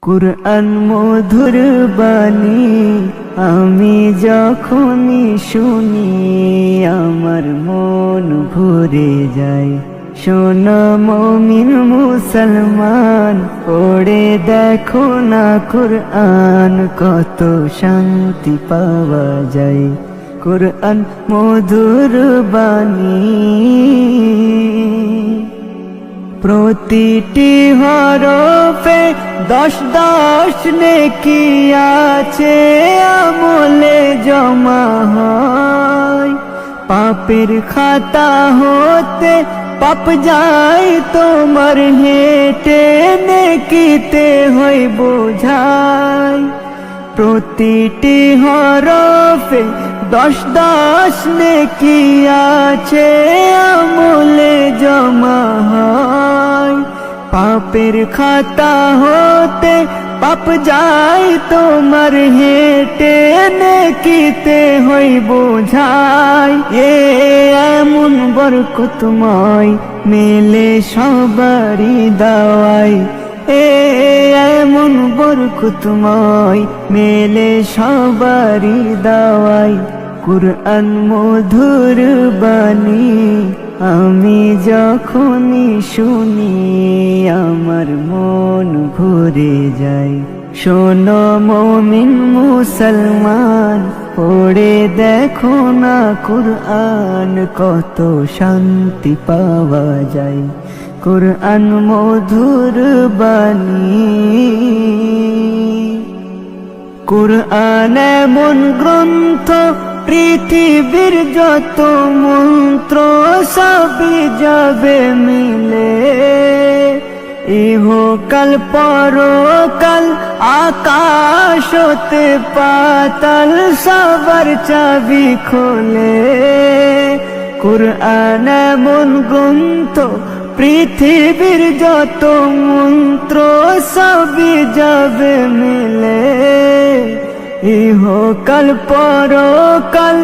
কুরআন মধুর বাণী আমি যখনই শুনি আমার মন ভরে যায়। শোনো মুমিন মুসলমান, পড়ে দেখো না কুরআন, কত শান্তি পাওয়া যায়। কুরআন মধুর বাণী, প্রতিটি হরফে 10 নেকি আছে, আমলে জমা হয়। পাপের খাতা হতে পাপ যায় তোমার, হেঁটে নেকিতে হয় বোঝাই। প্রতিটি হরফে 10 নেকি আছে, আমলে জমা হয়। পাপের খাতা হতে পাপ যায় তোমার, হেঁটে নেকিতে হয় বোঝাই। এমন বরকতময় মেলে সবারই দাওয়াই, এমন বরকতময় মেলে সবারই দাওয়াই। কুরআন মধুর বাণী আমি যখনই শুনি আমার মন ভরে যায়। শোনো মুমিন মুসলমান, পড়ে দেখো না কুরআন, কত শান্তি পাওয়া যায়। কুরআন মধুর বাণী, কুরআন এমন গ্রন্থ পৃথিবীর যত মন্ত্র সবই যাবে মিলে। ইহকাল পরকাল আকাশ হতে পাতাল সবার চাবি খোলে। কুরআন এমন গ্রন্থ পৃথিবীর যত মন্ত্র সবই যাবে মিলে। ইহকাল পরকাল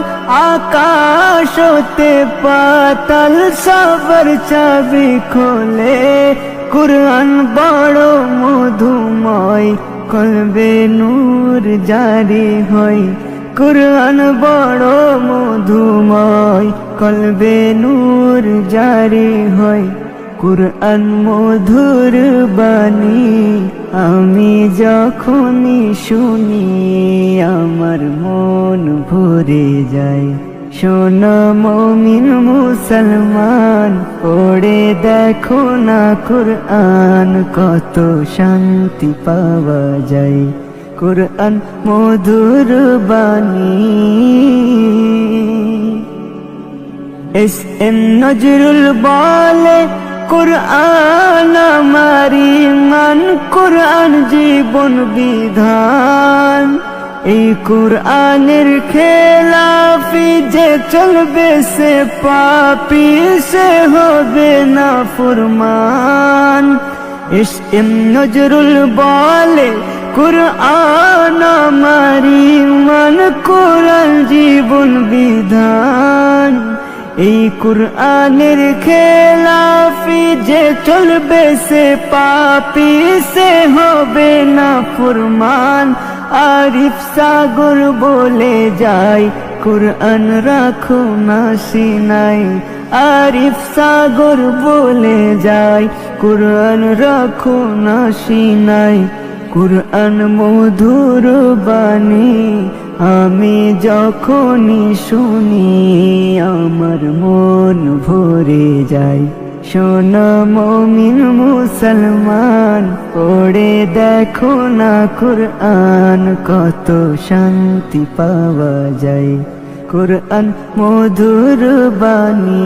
আকাশ হতে পাতাল সবার চাবি খোলে। কুরআন বড় মধুময়, কলবে নূর জারি হয়। কুরআন বড় মধুময়, কলবে নূর জারি হয়। কুরআন মধুর বাণী আমি যখনই শুনি আমার মন ভরে যায়। শোনো মুমিন মুসলমান, পড়ে দেখো না কুরআন, কত শান্তি পাওয়া যায়। কুরআন মধুর বাণী। এস.এম. নজরুল বলে কুরআন আমার ঈমান, কুরআন জীবন বিধান। এই কুরআনের খেলাফি যে চলবে সে পাপী, সে হবে না ফরমান। এস.এম. নজরুল বলে কুরআন আমার ঈমান, কুরআন জীবন বিধান। এই কুরআনের খেলাফি যে চলবে সে পাপী, সে হবে না ফরমান। আরিফ সাগর বলে যায় কুরআন রাখো না সিনাই। আরিফ সাগর বলে যায় কুরআন রাখো না সিনাই। কুরআন মধুর বাণী আমি যখনই শুনি আমার মন ভরে যায়। শোনো মুমিন মুসলমান, পড়ে দেখো না কুরআন, কত শান্তি পাওয়া যায়। কুরআন মধুর বাণী।